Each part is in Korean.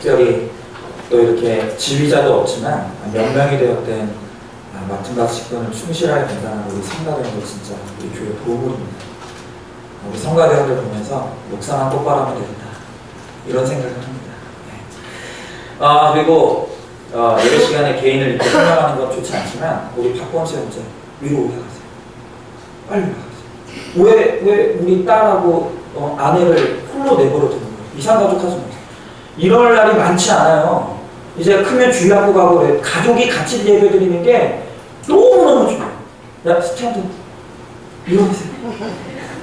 특별히 또 이렇게 지휘자도 없지만 몇 명이 되었든 맡은 바 직분을 충실하게 감당하는 우리 성가대원들 진짜 우리 교회 보물입니다. 우리 성가대원들 보면서 목사만 똑바로 하면 되겠다 이런 생각을 합니다. 네. 그리고 예배 시간에 개인을 이렇게 설명하는 건 좋지 않지만 우리 박범 세운제 위로 올라가세요. 빨리 올라가세요. 왜 우리 딸하고 아내를 홀로 내버려 두는 거예요? 이상가족 하지 마세요. 이럴 날이 많지 않아요. 이제 크면 주일학교 가고 그래. 가족이 같이 예배 드리는 게 너무너무 중요해요. 야, 스탠드 일어나세요.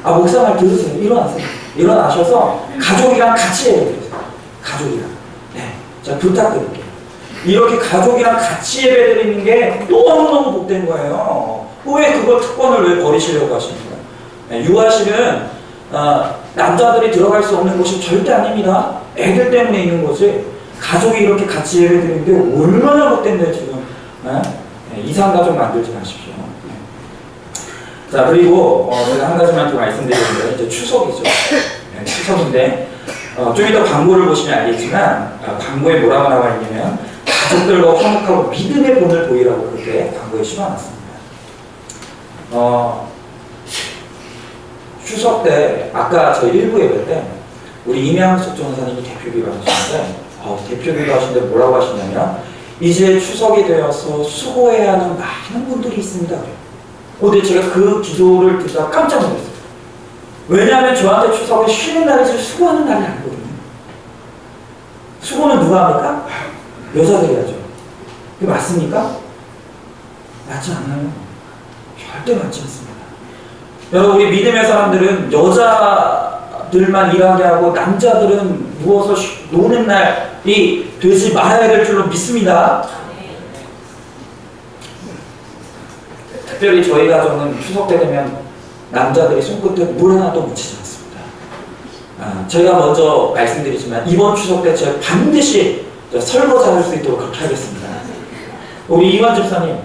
목사 말 들으세요. 일어나세요. 일어나셔서 가족이랑 같이 예배 드리세요. 가족이랑. 네. 자, 부탁드릴게요. 이렇게 가족이랑 같이 예배 드리는 게 너무너무 복된 거예요. 왜 그걸 특권을 왜 버리시려고 하시는 거예요? 네, 유아실은 남자들이 들어갈 수 없는 곳이 절대 아닙니다. 애들 때문에 있는 거지. 가족이 이렇게 같이 예배 드리는 게 얼마나 복된데 지금. 네? 이상가족 만들지 마십시오. 네. 자, 그리고 제가 한 가지만 더 말씀드리는데 이제 추석이죠. 네, 추석인데 좀 이따 광고를 보시면 알겠지만 광고에 뭐라고 나와 있냐면 가족들과 화목하고 믿음의 본을 보이라고 그렇게 광고에 심어놨습니다. 추석 때 아까 저희 1부 예배 때 우리 임양숙 전사님이 대표기도 하시는데 대표기도 하시는데 뭐라고 하시냐면 이제 추석이 되어서 수고해야 하는 많은 분들이 있습니다. 근데 제가 그 기도를 듣다가 깜짝 놀랐어요. 왜냐하면 저한테 추석은 쉬는 날이지 수고하는 날이 아니거든요. 수고는 누가 합니까? 여자들이 하죠. 그게 맞습니까? 맞지 않아요. 절대 맞지 않습니다. 여러분, 우리 믿음의 사람들은 여자들만 일하게 하고 남자들은 누워서 노는 날이 되지 말아야 될 줄로 믿습니다. 특별히 저희 가정은 추석 때 되면 남자들이 손끝에 물 하나도 묻히지 않습니다. 제가 먼저 말씀드리지만 이번 추석 때 제가 반드시 설거지 할 수 있도록 그렇게 하겠습니다. 우리 이완 집사님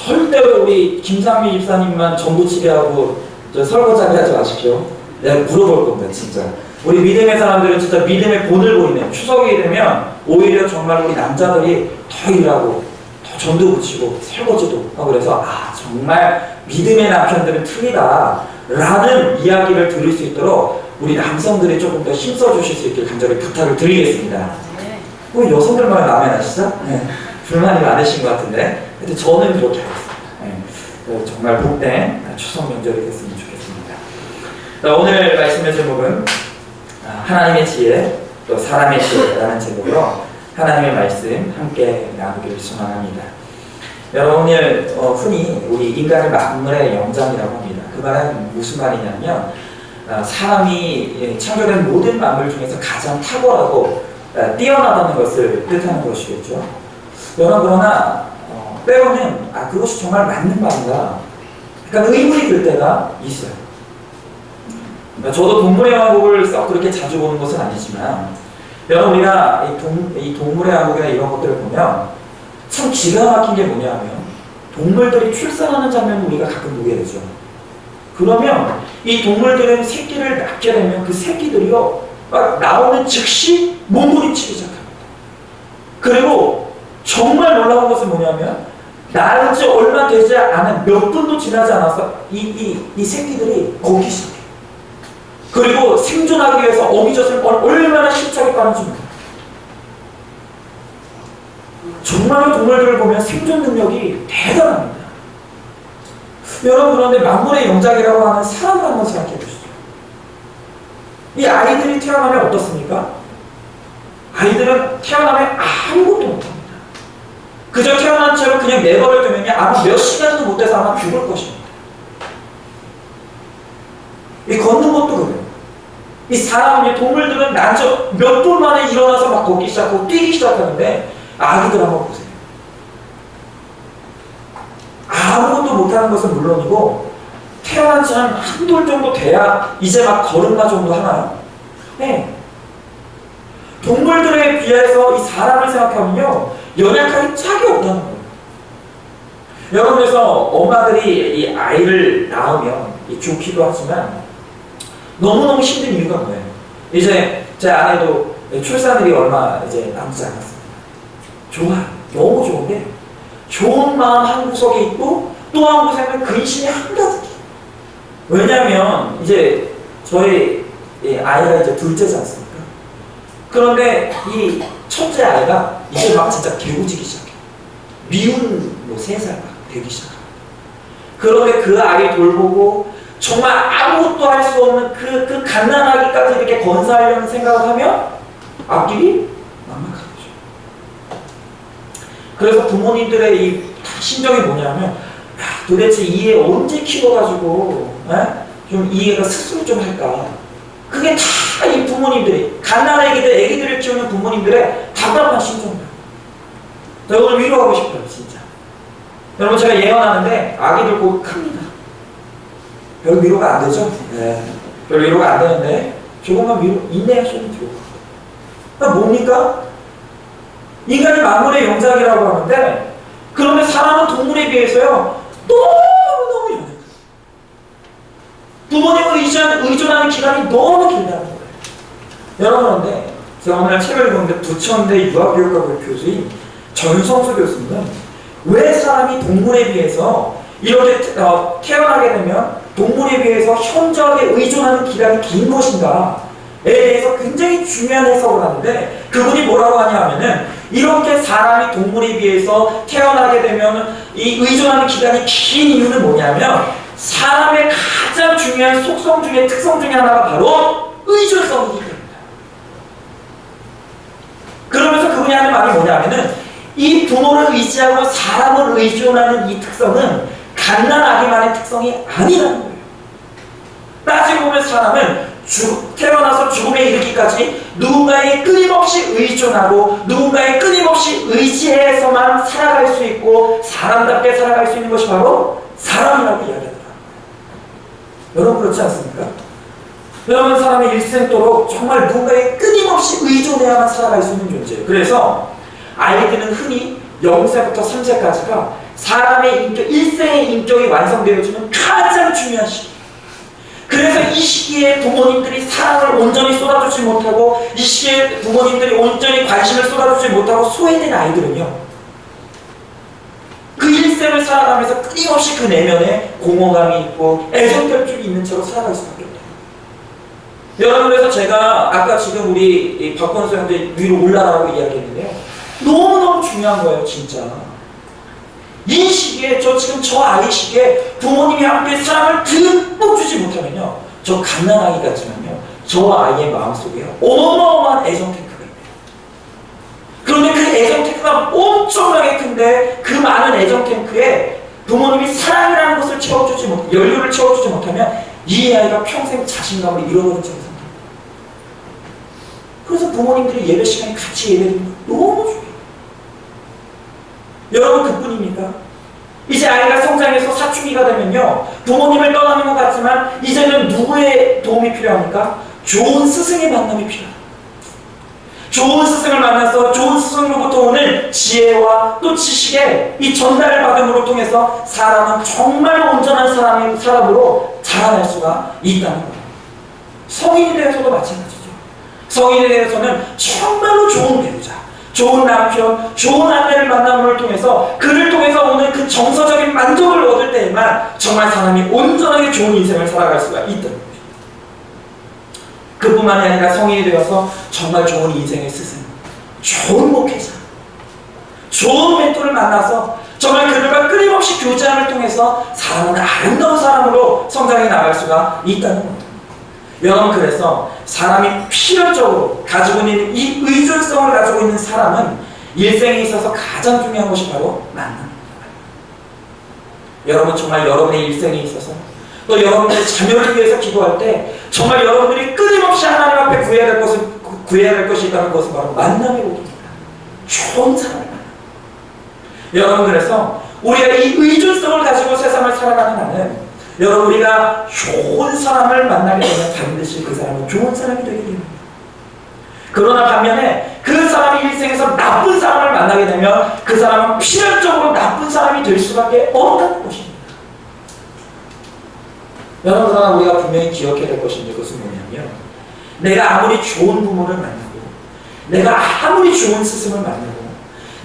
절대로 우리 김상미 집사님만 전부치기하고 설거지 하지 마십시오. 내가 물어볼 겁니다. 진짜 우리 믿음의 사람들은 진짜 믿음의 본을 보이네요. 추석이 되면 오히려 정말 우리 남자들이 더 일하고 더 전도 붙이고 설거지도 하고 그래서 정말 믿음의 남편들은 틀리다 라는 이야기를 들을 수 있도록 우리 남성들이 조금 더 힘써 주실 수 있길 간절히 부탁을 드리겠습니다. 여성들만 마음에 나시죠? 네. 불만이 많으신 것 같은데 근데 저는 그렇게 하겠습니다. 네. 정말 복된 추석 명절이 됐으면 좋겠습니다. 자, 오늘 말씀의 제목은 하나님의 지혜 또 사람의 지혜라는 제목으로 하나님의 말씀 함께 나누기를 소망합니다. 여러분, 오늘 흔히 우리 인간을 만물의 영장이라고 합니다. 그 말은 무슨 말이냐면 사람이 창조된 모든 만물 중에서 가장 탁월하고 뛰어나다는 것을 뜻하는 것이겠죠. 여러분, 그러나 때로는 그것이 정말 맞는 말인가? 그러니까 의문이 들 때가 있어요. 저도 동물의 왕국을 썩 그렇게 자주 보는 것은 아니지만 여러분, 우리가 이 동물의 왕국이나 이런 것들을 보면 참 기가 막힌 게 뭐냐면 동물들이 출산하는 장면을 우리가 가끔 보게 되죠. 그러면 이 동물들은 새끼를 낳게 되면 그 새끼들이요 막 나오는 즉시 몸부림치기 시작합니다. 그리고 정말 놀라운 것은 뭐냐면 낳은 지 얼마 되지 않은 몇 분도 지나지 않아서 이 새끼들이 걷기 시작해요. 그리고 생존하기 위해서 어미젖을 얼마나 힘차게 빠는지 모릅니다. 정말 동물들을 보면 생존 능력이 대단합니다. 여러분, 그런데 만물의 영장이라고 하는 사람을 한번 생각해 보시죠. 이 아이들이 태어나면 어떻습니까? 아이들은 태어나면 아무것도 못합니다. 그저 태어난 채로 그냥 내버려 두면 아마 몇 시간도 못 돼서 아마 죽을 것입니다. 이 걷는 것도 그래요. 이 사람은, 동물들은 난저 몇 분 만에 일어나서 막 걷기 시작하고 뛰기 시작하는데 아기들 한번 보세요. 아무것도 못하는 것은 물론이고 태어난 지 한 돌 정도 돼야 이제 막 걸음마 정도 하나요? 네. 동물들에 비해서 이 사람을 생각하면요 연약하기 짝이 없다는 거예요. 여러분, 그래서 엄마들이 이 아이를 낳으면 좋기도 하지만 너무너무 힘든 이유가 뭐예요? 이제 제 아내도 출산율이 얼마 이제 남지 않았습니다. 좋아, 너무 좋은데 좋은 마음 한 구석에 있고 또 한 구석에는 근심이 한가득해. 왜냐면 이제 저희 아이가 이제 둘째지 않습니까? 그런데 이 첫째 아이가 이제 막 진짜 개구지기 시작해. 미운 뭐 3살 막 되기 시작해. 그런데 그 아이 돌보고 정말 아무것도 할 수 없는 그 갓난아기까지 이렇게 건사하려는 생각을 하면 앞길이 막막한 거죠. 그래서 부모님들의 이 심정이 뭐냐면, 야, 도대체 이 애 언제 키워가지고 좀 이 애가 스스로 좀 할까? 그게 다 이 부모님들이, 갓난아기들, 애기들을 키우는 부모님들의 답답한 심정이에요. 저 오늘 위로하고 싶어요, 진짜. 여러분, 제가 예언하는데 아기들 곧 큽니다. 별 위로가 안 되죠? 네. 별 위로가 안 되는데 조금만 위로, 인내하시면 돼요. 그러니까 뭡니까? 인간이 만물의 영장이라고 하는데, 그런데 사람은 동물에 비해서요 너무너무 연약해요. 부모님을 의존하는 기간이 너무 길다는 거예요. 여러분, 그런데 제가 오늘 책을 읽었는데 부천대 유아교육학부 교수인 전성수 교수님은 왜 사람이 동물에 비해서 이렇게 태어나게 되면 동물에 비해서 현저하게 의존하는 기간이 긴 것인가에 대해서 굉장히 중요한 해석을 하는데, 그분이 뭐라고 하냐 하면은, 이렇게 사람이 동물에 비해서 태어나게 되면 이 의존하는 기간이 긴 이유는 뭐냐면, 사람의 가장 중요한 속성 중에 특성 중에 하나가 바로 의존성이기 때문이다. 그러면서 그분이 하는 말이 뭐냐면은, 이 부모를 의지하고 사람을 의존하는 이 특성은 갓난아기만의 특성이 아니라는 거예요. 따지고 보면 사람은 태어나서 죽음에 이르기까지 누군가에게 끊임없이 의존하고 누군가에 끊임없이 의지해서만 살아갈 수 있고 사람답게 살아갈 수 있는 것이 바로 사람이라고 이야기하더라고요. 여러분, 그렇지 않습니까? 여러분, 사람의 일생도록 정말 누군가에 끊임없이 의존해야만 살아갈 수 있는 존재예요. 그래서 아이들은 흔히 0세부터 3세까지가 사람의 인격, 일생의 인격이 완성되어지는 가장 중요한 시기. 그래서 이 시기에 부모님들이 사랑을 온전히 쏟아주지 못하고, 이 시기에 부모님들이 온전히 관심을 쏟아주지 못하고 소외된 아이들은요, 그 일생을 살아가면서 끊임없이 그 내면에 공허감이 있고 애정결핍이 있는 채로 살아갈 수밖에 없다. 여러분, 그래서 제가 아까 지금 우리 박건수 형제 위로 올라가라고 이야기했는데요, 너무너무 중요한 거예요, 진짜. 이 시기에, 저 아이 시기에 부모님이 함께 사랑을 듬뿍 주지 못하면요, 저 갓난아기 같지만요, 저 아이의 마음속에 어마어마한 애정 탱크가 있대요. 그런데 그 애정 탱크가 엄청나게 큰데, 그 많은 애정 탱크에 부모님이 사랑이라는 것을 채워주지 못, 연료를 채워주지 못하면 이 아이가 평생 자신감을 잃어버린 채로 산다. 그래서 부모님들이 예배 시간에 같이 예배드리는 거 너무 중요해요. 여러분, 그뿐입니까? 이제 아이가 성장해서 사춘기가 되면요, 부모님을 떠나는 것 같지만 이제는 누구의 도움이 필요합니까? 좋은 스승의 만남이 필요합니다. 좋은 스승을 만나서 좋은 스승으로부터 오는 지혜와 또 지식의 이 전달을 받음으로 통해서 사람은 정말 온전한 사람으로 자라날 수가 있다는 거예요. 성인이 되어서도 마찬가지죠. 성인에 대해서는 정말로 좋은 배우자, 좋은 남편, 좋은 아내를 만남을 통해서 그를 통해서 오는 그 정서적인 만족을 얻을 때에만 정말 사람이 온전하게 좋은 인생을 살아갈 수가 있다는 거죠. 그뿐만이 아니라 성인이 되어서 정말 좋은 인생의 스승, 좋은 목회자, 좋은 멘토를 만나서 정말 그들과 끊임없이 교제함을 통해서 사람은 아름다운 사람으로 성장해 나갈 수가 있다는 겁니다. 여러분, 그래서 사람이 필연적으로 가지고 있는 이 의존성을 가지고 있는 사람은 일생에 있어서 가장 중요한 것이 바로 만남입니다. 여러분, 정말 여러분의 일생에 있어서 또 여러분의 자녀를 위해서 기도할 때 정말 여러분들이 끊임없이 하나님 앞에 구해야 될 것이 있다는 것은 바로 만남의 복입니다. 좋은 사람을 만나. 여러분, 그래서 우리가 이 의존성을 가지고 세상을 살아가는 한은 여러분, 우리가 좋은 사람을 만나게 되면 반드시 그 사람은 좋은 사람이 되게 됩니다. 그러나 반면에 그 사람이 일생에서 나쁜 사람을 만나게 되면 그 사람은 필연적으로 나쁜 사람이 될 수밖에 없다는 것입니다. 여러분, 그러나 우리가 분명히 기억해야 될 것인데, 그것은 뭐냐면, 내가 아무리 좋은 부모를 만나고 내가 아무리 좋은 스승을 만나고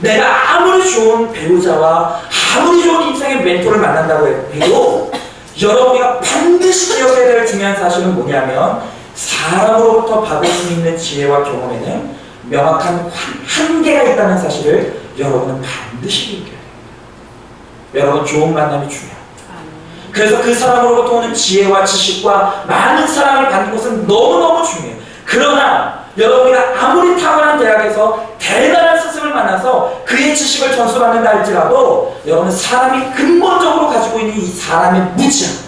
내가 아무리 좋은 배우자와 아무리 좋은 인생의 멘토를 만난다고 해도 여러분이 반드시 기억해야 될 중요한 사실은 뭐냐면 사람으로부터 받을 수 있는 지혜와 경험에는 명확한 한계가 있다는 사실을 여러분은 반드시 기억해야 돼요. 여러분, 좋은 만남이 중요해요. 그래서 그 사람으로부터 오는 지혜와 지식과 많은 사랑을 받는 것은 너무너무 중요해요. 그러나 여러분이가 아무리 탁월한 대학에서 대단한 스승을 만나서 그의 지식을 전수받는다 할지라도 여러분은 사람이 근본적으로 가지고 있는 이 사람의 무지함,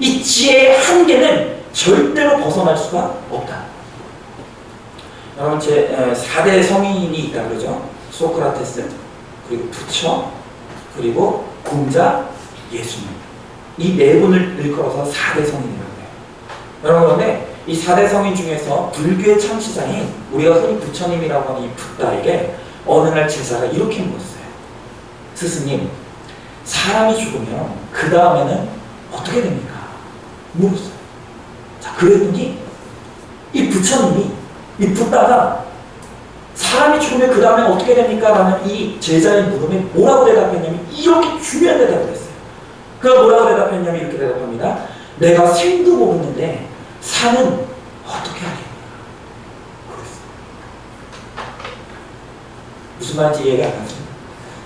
이 지혜의 한계는 절대로 벗어날 수가 없다. 여러분, 제 4대 성인이 있다 그러죠. 소크라테스, 그리고 부처, 그리고 공자, 예수님. 이 네 분을 일컬어서 4대 성인이라고 해요. 여러분, 그런데 이 4대 성인 중에서 불교의 창시자인 우리가 흔히 부처님이라고 하는 이 붓다에게 어느 날 제자가 이렇게 물었어요. 스승님, 사람이 죽으면 그 다음에는 어떻게 됩니까? 물었어요. 자, 그랬더니 이 부처님이, 이 붓다가 사람이 죽으면 그 다음에 어떻게 됩니까? 라는 이 제자의 물음에 뭐라고 대답했냐면 이렇게 중요한 대답을 했어요. 그가 뭐라고 대답했냐면 이렇게 대답합니다. 내가 생도 모르는데 사는 어떻게 하겠냐. 그랬어요. 무슨 말인지 이해가 안 갔습니다.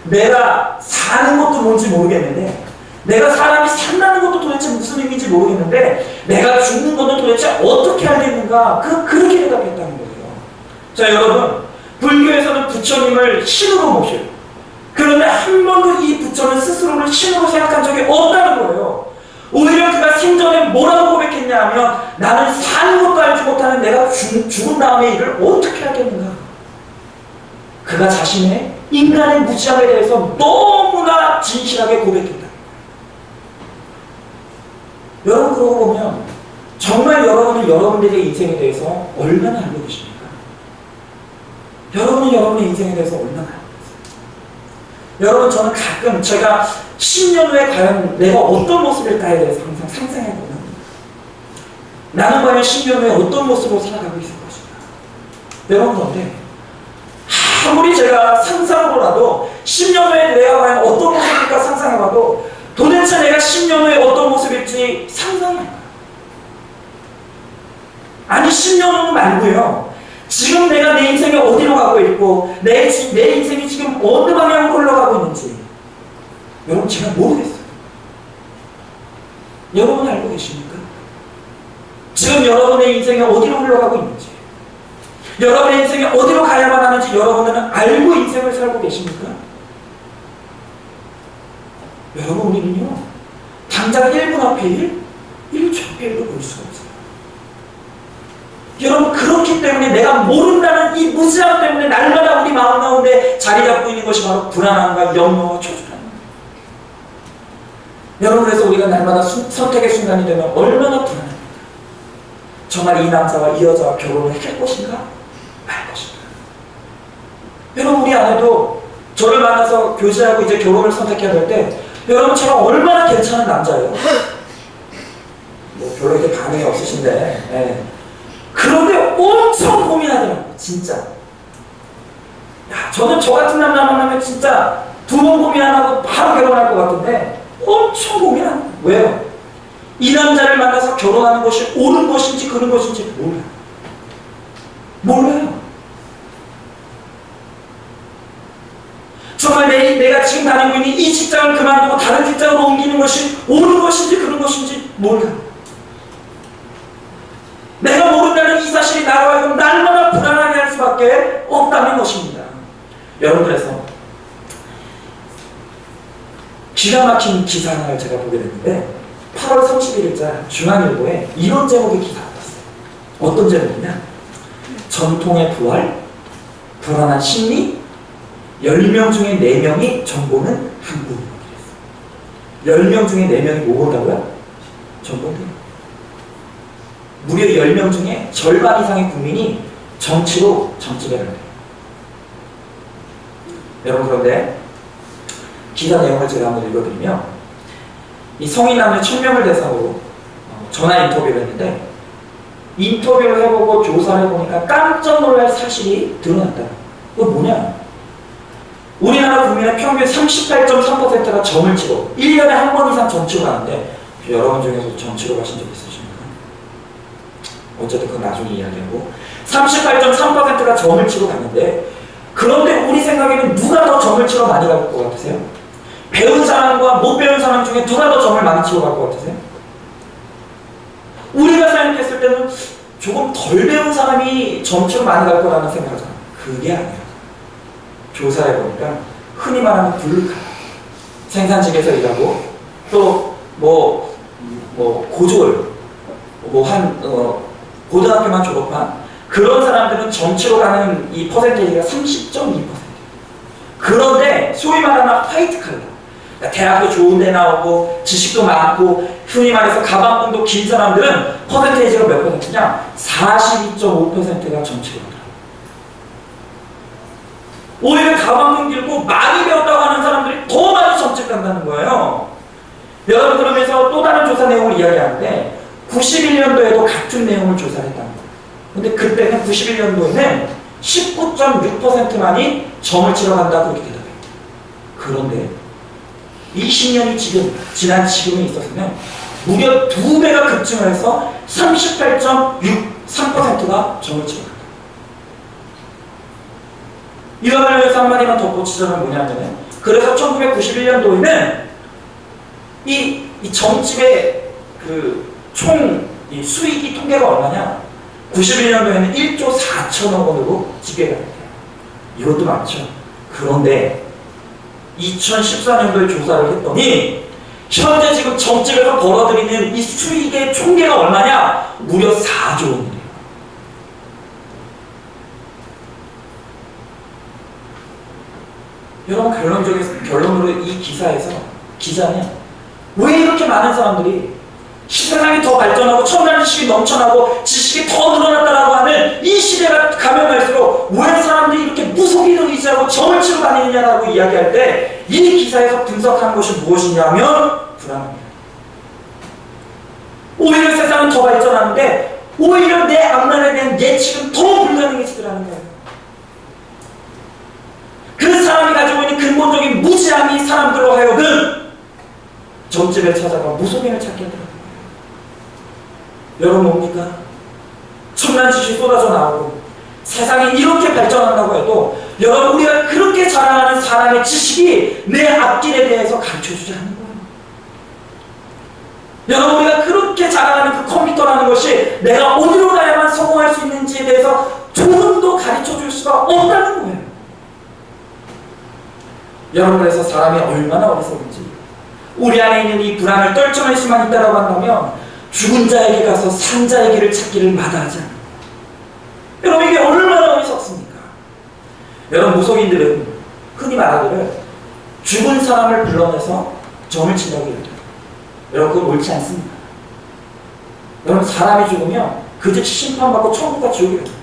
내가 사는 것도 뭔지 모르겠는데, 내가 사람이 산다는 것도 도대체 무슨 의미인지 모르겠는데, 내가 죽는 것도 도대체 어떻게 알겠는가. 그렇게 대답했다는 거예요. 자, 여러분, 불교에서는 부처님을 신으로 모셔요. 그런데 한 번도 이 부처는 스스로를 신으로 생각한 적이 없다는 거예요. 오히려 그가 생전에 뭐라고 고백했냐 하면 나는 사는 것도 알지 못하는 내가 죽은 다음의 일을 어떻게 하겠는가. 그가 자신의 인간의 무지함에 대해서 너무나 진실하게 고백했다. 여러분, 그러고 보면 정말 여러분은 여러분들의 인생에 대해서 얼마나 알고 계십니까? 여러분은 여러분의 인생에 대해서 얼마나 알고 계세요? 여러분, 저는 가끔 제가 10년 후에 과연 내가 어떤 모습일까에 대해서 항상 상상해보는, 나는 과연 10년 후에 어떤 모습으로 살아가고 있을 것인가. 여러분, 그런데 아무리 제가 상상으로라도 10년 후에 내가 과연 어떤 모습일까 상상해봐도 도대체 내가 10년 후에 어떤 모습일지 상상이 안 가요. 아니, 10년 후 말고요, 지금 내가 내 인생이 어디로 가고 있고 내 인생이 지금 어느 방향으로 흘러가고 있는지 여러분, 제가 모르겠어요. 여러분 알고 계십니까? 지금 여러분의 인생이 어디로 흘러가고 있는지, 여러분의 인생이 어디로 가야만 하는지 여러분은 알고 인생을 살고 계십니까? 여러분, 우리는요 당장 1분 앞에 1초 앞에 1도 볼 수가 없어요. 여러분, 그렇기 때문에 내가 모른다는 이 무지함 때문에 날마다 우리 마음 가운데 자리 잡고 있는 것이 바로 불안함과 염려와 초조함입니다. 여러분, 그래서 우리가 날마다 선택의 순간이 되면 얼마나 불안합니까? 정말 이 남자와 이 여자와 결혼을 할 것인가 말 것인가. 여러분, 우리 아내도 저를 만나서 교제하고 이제 결혼을 선택해야 될 때 여러분, 제가 얼마나 괜찮은 남자예요. 뭐 별로 이렇게 반응이 없으신데, 네. 그런데 엄청 고민하더라고요. 진짜. 야, 저는 저 같은 남자 만나면 진짜 2번 고민 안 하고 바로 결혼할 것 같은데 엄청 고민하는 거예요. 왜요? 이 남자를 만나서 결혼하는 것이 옳은 것인지 그른 것인지 몰라요. 정말 내가 지금 다니고 있는 이 직장을 그만두고 다른 직장으로 옮기는 것이 옳은 것인지 그른 것인지 몰라요. 내가 모른다는 이 사실이 나로 하여금 날마다 불안하게 할 수밖에 없다는 것입니다. 여러분, 그래서 기가 막힌 기사 하나를 제가 보게 됐는데 8월 31일자 중앙일보에 이런 제목의 기사가 났어요. 어떤 제목이냐? 전통의 부활, 불안한 심리, 10명 중에 4명이 전공은 한국인이랬어요. 10명 중에 4명이 뭐 본다고요? 전공대요. 무려 10명 중에 절반 이상의 국민이 정치로 정치배를 해요. 여러분, 그런데 기사 내용을 제가 한번 읽어드리면 이 성인 남녀 1000명을 대상으로 전화 인터뷰를 했는데 인터뷰를 해보고 조사를 해보니까 깜짝 놀랄 사실이 드러났다. 그거 뭐냐? 우리나라 국민의 평균 38.3%가 점을 치고 1년에 한 번 이상 점 치고 가는데 여러분 중에서 점 치고 가신 적 있으십니까? 어쨌든 그건 나중에 이야기하고 38.3%가 점을 치고 갔는데 그런데 우리 생각에는 누가 더 점을 치러 많이 갈 것 같으세요? 배운 사람과 못 배운 사람 중에 누가 더 점을 많이 치러 갈 것 같으세요? 우리가 생각했을 때는 조금 덜 배운 사람이 점 치러 많이 갈 거라는 생각하잖아. 그게 아니라 조사해 보니까 흔히 말하는 블루칼라 생산직에서 일하고 또 고졸 고등학교만 졸업한 그런 사람들은 점치로 가는 이 퍼센테이지가 30.2%. 그런데 소위 말하는 화이트 칼라, 그러니까 대학도 좋은 데 나오고 지식도 많고 흔히 말해서 가방끈도 긴 사람들은 퍼센테이지가 몇 퍼센트냐? 42.5%가 점치로 가더라고요. 오히려 가방끈 길고 많이 배웠다고 하는 사람들이 더 많이 점찍 간다는 거예요. 여러분 그러면서 또 다른 조사 내용을 이야기하는데 91년도에도 같은 내용을 조사를 했다는 거예요. 근데 그때는 91년도에는 19.6%만이 점을 치러 간다 그렇게 대답해요. 그런데 20년이 지난 지금에 있어서는 무려 2배가 급증을 해서 38.63%가 점을 치러 간다. 이와 관련해서 한마디만 덧붙이자면 뭐냐면은 그래서 1991년도에는 이 점집의 그 총 수익이 통계가 얼마냐? 91년도에는 1조 4천억 원으로 집계가 됐대요. 이것도 많죠. 그런데 2014년도에 조사를 했더니 현재 지금 점집에서 벌어들이는 이 수익의 총계가 얼마냐? 무려 4조 원이래요. 여러분 결론으로 이 기사에서 기자는 왜 이렇게 많은 사람들이 세상이 더 발전하고 첨단 지식이 넘쳐나고 지식이 더 늘어났다라고 하는 이 시대가 가면 갈수록 왜 사람들이 이렇게 무속인을 의지하고 점을 치러 다니느냐라고 이야기할 때 이 기사에서 분석하는 것이 무엇이냐면 불안합니다. 오히려 세상은 더 발전하는데 오히려 내 앞날에 대한 예측은 더 불가능해지더라는 거예요. 그 사람이 가지고 있는 근본적인 무지함이 사람들로 하여금 점집에 찾아가 무속인을 찾게 하더라고요. 여러분 뭡니까? 첨단 지식이 쏟아져 나오고 세상이 이렇게 발전한다고 해도 여러분 우리가 그렇게 자랑하는 사람의 지식이 내 앞길에 대해서 가르쳐주지 않는 거예요. 여러분 우리가 그렇게 자랑하는 그 컴퓨터라는 것이 내가 어디로 가야만 성공할 수 있는지에 대해서 조금도 가르쳐줄 수가 없다는 거예요. 여러분 그래서 사람이 얼마나 어리석은지 우리 안에 있는 이 불안을 떨쳐낼 수만 있다고 한다면 죽은 자에게 가서 산 자의 길을 찾기를 마다하지 않아요. 여러분 이게 얼마나 어리석습니까? 여러분 무속인들은 흔히 말하기를 죽은 사람을 불러내서 점을 친다고 얘기해요. 여러분 그건 옳지 않습니다. 여러분 사람이 죽으면 그 즉 심판받고 천국과 지옥이 돼요.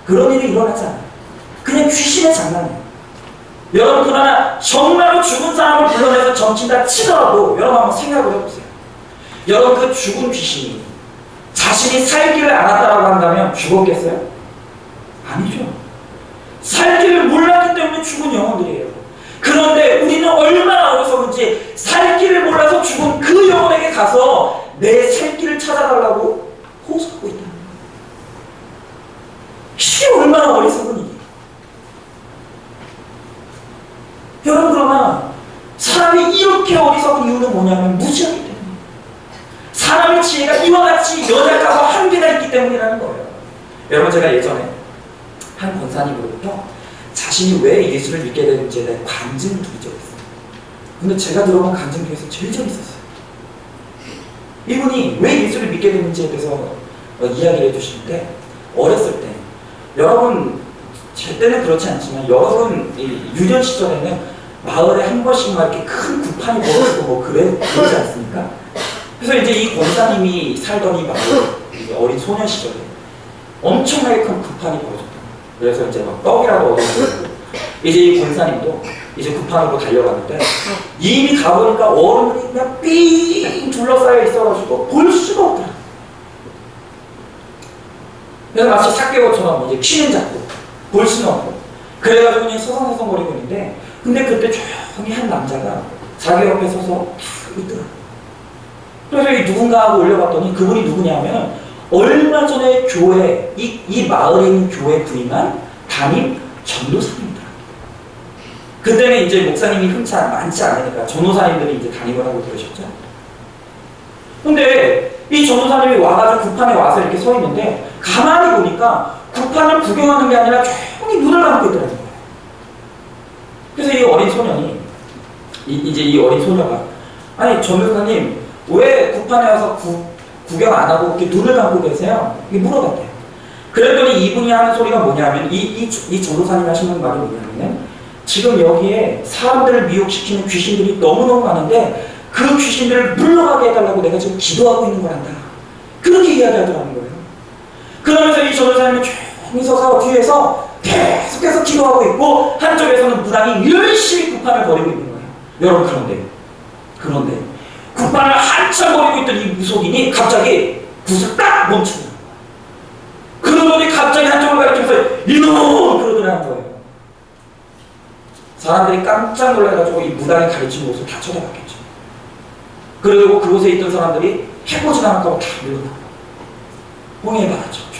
그런 일이 일어나지 않아요. 그냥 귀신의 장난이에요. 여러분 그러나 정말로 죽은 사람을 불러내서 점친다 치더라도 여러분 한번 생각을 해보세요. 여러분 그 죽은 귀신이 자신이 살기를 알았다라고 한다면 죽었겠어요? 아니죠. 살기를 몰랐기 때문에 죽은 영혼들이에요. 그런데 우리는 얼마나 어리석은지 살기를 몰라서 죽은 그 영혼에게 가서 내 살기를 찾아달라고 호소하고 있다는 거예요. 이게 얼마나 어리석은 일이에요. 여러분 그러나 사람이 이렇게 어리석은 이유는 뭐냐면 무지하기 때문에 사람의 지혜가 이와 같이 연약하고 한계가 있기 때문이라는 거예요. 여러분 제가 예전에 한 권사님으로부터 자신이 왜 예수를 믿게 되는지에 대해 간증을 들은 적이 있어요. 근데 제가 들어본 간증 중에서 제일 재밌었어요. 이분이 왜 예수를 믿게 되는지에 대해서 이야기를 해주시는데 어렸을 때 여러분 제 때는 그렇지 않지만 여러분 유년 시절에는 마을에 한 번씩만 이렇게 큰 구판이 벌어지고 뭐 그러지 않습니까? 그래서 이제 이 권사님이 살던 이 마을 어린 소년 시절에 엄청나게 큰 구판이 벌어졌다. 그래서 이제 막 떡이라도 얻어먹고 이제 이 권사님도 이제 구판으로 달려갔는데 이미 가보니까 얼음이 그냥 삥 둘러싸여 있어가지고 볼 수가 없더라. 그래서 마치 삭개오처럼 이제 키는 작고 볼 수는 없고 그래가지고 그냥 서성서성거리고 있는데 근데 그때 조용히 한 남자가 자기 옆에 서서 탁 있더라. 그래서 이 누군가 하고 올려봤더니 그분이 누구냐면 얼마 전에 교회 이 마을에 있는 교회 부임한 담임 전도사님이더라. 그때는 이제 목사님이 흔치 많지 않으니까 전도사님들이 이제 담임을 하고 그러셨죠. 근데 이 전도사님이 와가지고 구판에 와서 이렇게 서 있는데 가만히 보니까 구판을 구경하는 게 아니라 조용히 눈을 감고 있더라는 거예요. 그래서 이 어린 소년이 이제 이 어린 소녀가 아니 전도사님 왜 구판에 와서 구경 안 하고 이렇게 눈을 감고 계세요? 이게 물어봤대요. 그랬더니 이분이 하는 소리가 뭐냐면 이 전도사님이 하시는 말이 뭐냐면 지금 여기에 사람들을 미혹시키는 귀신들이 너무너무 많은데 그 귀신들을 물러가게 해달라고 내가 지금 기도하고 있는 거란다. 그렇게 이야기하더라는 거예요. 그러면서 이 전도사님은 조용히 서서 뒤에서 계속해서 기도하고 있고 한쪽에서는 무당이 열심히 구판을 벌이고 있는 거예요. 여러분 그런데 구판을 한참 벌이고 있던 이 무속인이 갑자기 굿을 딱 멈추는 거예요. 그러더니 갑자기 한쪽을 가리키면서 이놈! 그러더라는 거예요. 사람들이 깜짝 놀라가지고 이 무당이 가르치는 모습을 다 쳐다봤겠죠. 그리고 그곳에 있던 사람들이 해보지 않을까고 다 밀어나고 홍해 받았죠.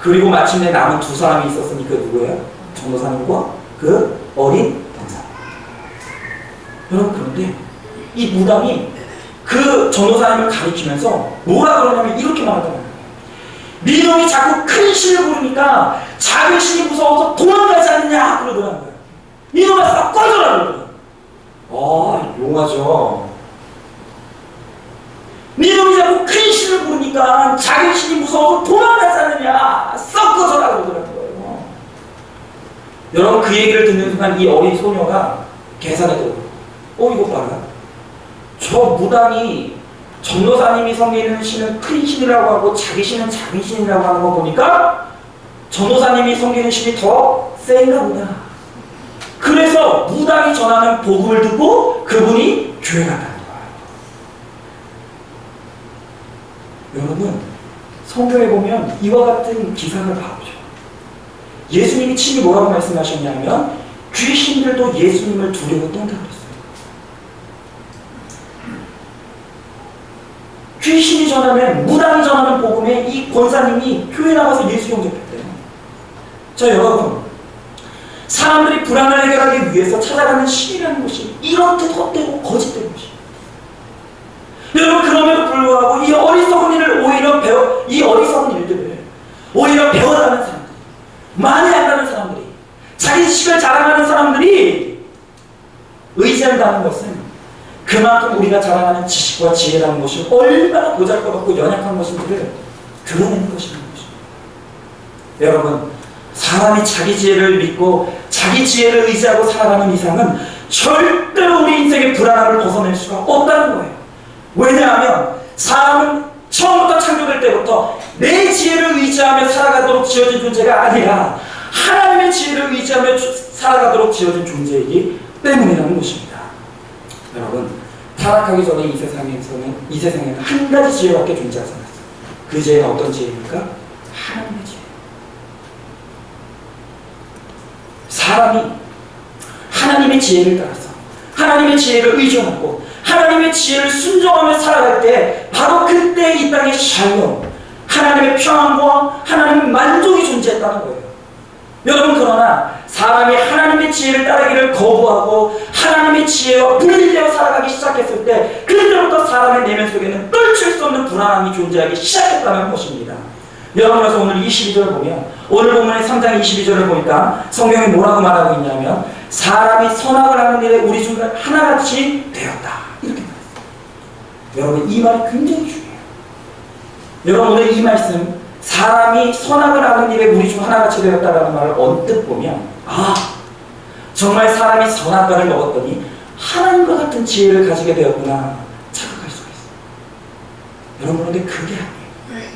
그리고 마침내 남은 두 사람이 있었으니 그 누구예요? 전도사님과 그 어린 병사. 여러분 그런데 이 무당이 그 전도사님을 가리키면서 뭐라 그러냐면 이렇게 말하더라고요. 니놈이 자꾸 큰 신을 부르니까 작은 신이 무서워서 도망가지 않느냐 그러더라는 거예요. 니놈아 싹 꺼져라 그러더라고요. 용하죠. 니놈이 자꾸 큰 신을 부르니까 작은 신이 무서워서 도망가지 않느냐 썩 꺼져라 그러더라는 거예요. 여러분 그 얘기를 듣는 순간 이 어린 소녀가 계산에 들어요. 이거 봐라. 저 무당이 전도사님이 섬기는 신은 큰 신이라고 하고 자기 신은 작은 신이라고 하는 거 보니까 전도사님이 섬기는 신이 더 센가 보다. 그래서 무당이 전하는 복음을 듣고 그분이 교회 갔다는 거예요. 여러분 성경에 보면 이와 같은 기사를 봐보죠. 예수님이 친히 뭐라고 말씀하셨냐면 귀신들도 예수님을 두려워 떤다고 그랬어요. 귀신이 전하면 무당이 전하는 복음에 이 권사님이 교회 나가서 예수 영접했대요. 자 여러분 사람들이 불안을 해결하기 위해서 찾아가는 신이라는 것이 이렇듯 헛되고 거짓된 것이에요. 여러분 그럼에도 불구하고 이 어리석은 일을 이 어리석은 일들을 오히려 배워가는 사람들, 많이 안다는 사람들이, 자기 지식을 자랑하는 사람들이 의지한다는 것은 그만큼 우리가 자랑하는 지식과 지혜라는 것이 얼마나 보잘것없고 연약한 것인지를 드러내는 것이라는 것입니다. 여러분 사람이 자기 지혜를 믿고 자기 지혜를 의지하고 살아가는 이상은 절대로 우리 인생의 불안함을 벗어낼 수가 없다는 거예요. 왜냐하면 사람은 처음부터 창조될 때부터 내 지혜를 의지하며 살아가도록 지어진 존재가 아니라 하나님의 지혜를 의지하며 살아가도록 지어진 존재이기 때문이라는 것입니다. 여러분 타락하기 전에 이 세상에는 한 가지 지혜밖에 존재하지 않았어요. 그 지혜는 어떤 지혜입니까? 하나님의 지혜. 사람이 하나님의 지혜를 따라서 하나님의 지혜를 의존하고 하나님의 지혜를 순종하며 살아갈 때 바로 그때 이 땅에 샬롬, 하나님의 평안과 하나님의 만족이 존재했다는 거예요. 여러분 그러나 사람이 하나님의 지혜를 따르기를 거부하고 하나님의 지혜와 분리되어 살아가기 시작했을 때 그때부터 사람의 내면 속에는 떨칠 수 없는 불안함이 존재하기 시작했다는 것입니다. 여러분 그래서 오늘 22절을 보면 오늘 본문의 3장 22절을 보니까 성경이 뭐라고 말하고 있냐면 사람이 선악을 하는 일에 우리 중 하나같이 되었다 이렇게 말했어요. 여러분 이 말이 굉장히 중요해요. 여러분 오늘 이 말씀 사람이 선악을 하는 일에 우리 중 하나같이 되었다라는 말을 언뜻 보면 정말 사람이 선악과를 먹었더니 하나님과 같은 지혜를 가지게 되었구나 착각할 수가 있어요. 여러분 그런데 그게 아니에요.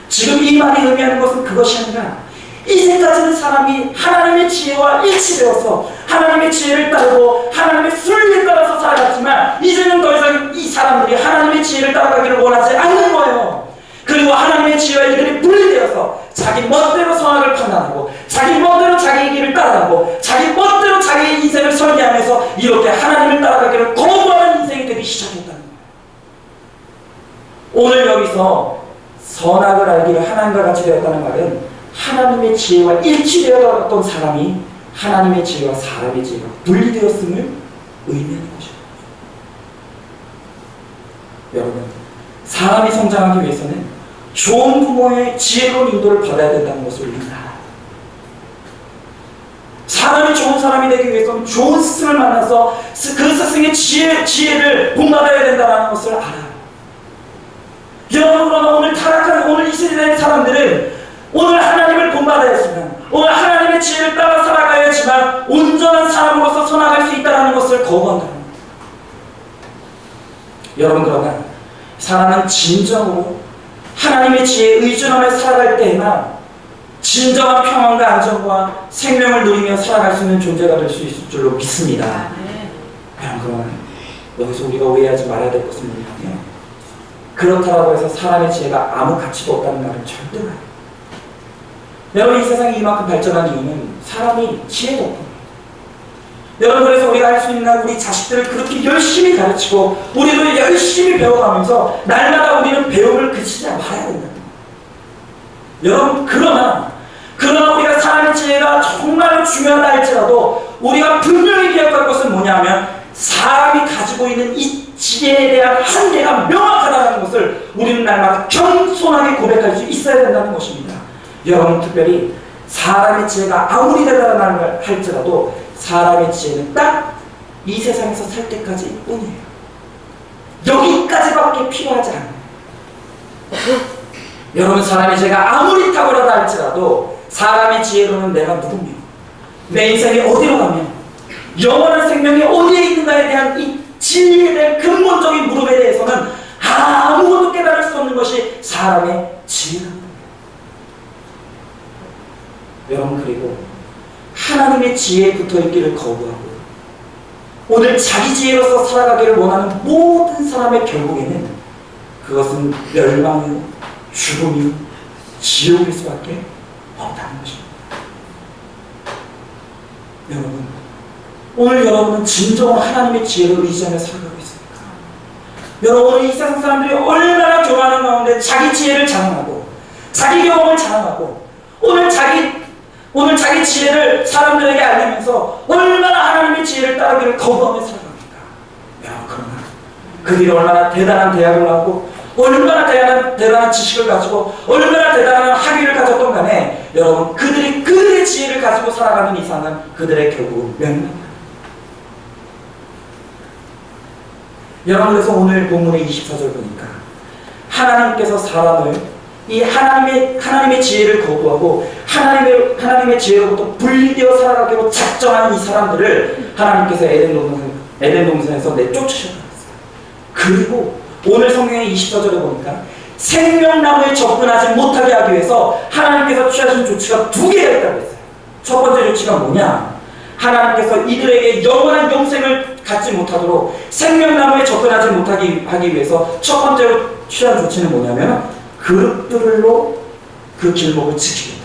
지금 이 말이 의미하는 것은 그것이 아니라 이제까지는 사람이 하나님의 지혜와 일치되어서 하나님의 지혜를 따르고 하나님의 순리에 따라서 살아갔지만 이제는 더 이상 이 사람들이 하나님의 지혜를 따라가기를 원하지 않는 거예요. 그리고 하나님의 지혜와 이들이 분리되어서 자기 멋대로 선악을 판단하고 자기 멋대로 자기의 길을 따라가고 자기 멋대로 자기의 인생을 설계하면서 이렇게 하나님을 따라가기를 거부하는 인생이 되기 시작했다는 거예요. 오늘 여기서 선악을 알기를 하나님과 같이 되었다는 말은 하나님의 지혜와 일치되었던 사람이 하나님의 지혜와 사람의 지혜가 분리되었음을 의미하는 것입니다. 여러분, 사람이 성장하기 위해서는 좋은 부모의 지혜로운 인도를 받아야 된다는 것을 우리는 알아요. 사람이 좋은 사람이 되기 위해서는 좋은 스승을 만나서 그 스승의 지혜를 본받아야 된다는 것을 알아요. 여러분, 그러나 오늘 타락한 오늘 이 세대의 사람들은 오늘 하나님을 본받아야지만 오늘 하나님의 지혜를 따라 살아가야지만 온전한 사람으로서 선악할 수 있다는 것을 거부한다는 겁니다. 여러분, 그러나 사람은 진정으로 하나님의 지혜에 의존하며 살아갈 때에만 진정한 평안과 안정과 생명을 누리며 살아갈 수 있는 존재가 될 수 있을 줄로 믿습니다. 그러나 여기서 우리가 오해하지 말아야 될 것은 뭐냐면 그렇다고 해서 사람의 지혜가 아무 가치도 없다는 말은 절대 아니에요. 여러분, 이 세상이 이만큼 발전한 이유는 사람이 지혜가 없고 여러분, 그래서 우리가 할 수 있는 우리 자식들을 그렇게 열심히 가르치고 우리도 열심히 배워가면서 날마다 우리는 배움을 그치지 말아야 된다. 여러분, 그러나 우리가 사람의 지혜가 정말로 중요하다 할지라도 우리가 분명히 기억할 것은 뭐냐면 사람이 가지고 있는 이 지혜에 대한 한계가 명확하다는 것을 우리는 날마다 겸손하게 고백할 수 있어야 된다는 것입니다. 여러분, 특별히 사람의 지혜가 아무리 대단한 할지라도 사람의 지혜는 딱 이 세상에서 살 때까지 뿐이에요. 여기까지밖에 필요하지 않아요. 여러분, 사람의 지혜가 아무리 탁월하다 할지라도 사람의 지혜로는 내가 누구며 내 인생이 어디로 가며 영원한 생명이 어디에 있는가에 대한 이 진리에 대한 근본적인 물음에 대해서는 아무것도 깨달을 수 없는 것이 사람의 지혜랍니다. 여러분, 그리고 하나님의 지혜에 붙어있기를 거부하고 오늘 자기 지혜로서 살아가기를 원하는 모든 사람의 결국에는 그것은 멸망이요 죽음이 지옥일 수밖에 없다는 것입니다. 여러분, 오늘 여러분은 진정으로 하나님의 지혜를 의지하며 살아가고 있습니까? 여러분, 오늘 이 세상 사람들이 얼마나 교만한 가운데 자기 지혜를 자랑하고 자기 경험을 자랑하고 오늘 자기 지혜를 사람들에게 알리면서 얼마나 하나님의 지혜를 따르기를 거부하며 살아갑니까? 그러나 그들이 얼마나 대단한 대학을 나오고 얼마나 대단한 지식을 가지고 얼마나 대단한 학위를 가졌던 간에 여러분, 그들의 지혜를 가지고 살아가는 이상은 그들의 결국은 멸망입니다. 여러분, 그래서 오늘 본문의 24절 보니까 하나님께서 사람을 이 하나님의 지혜를 거부하고 하나님의 지혜로부터 분리되어 살아가기로 작정한 이 사람들을 하나님께서 에덴 동산에서 내쫓으셨다. 그리고 오늘 성경의 24절에 보니까 생명나무에 접근하지 못하게 하기 위해서 하나님께서 취하신 조치가 두 개가 있다고 했어요. 첫 번째 조치가 뭐냐? 하나님께서 이들에게 영원한 영생을 갖지 못하도록 생명나무에 접근하지 못하게 하기 위해서 첫 번째로 취한 조치는 뭐냐면 그룹들로 그 길목을 지키겠다.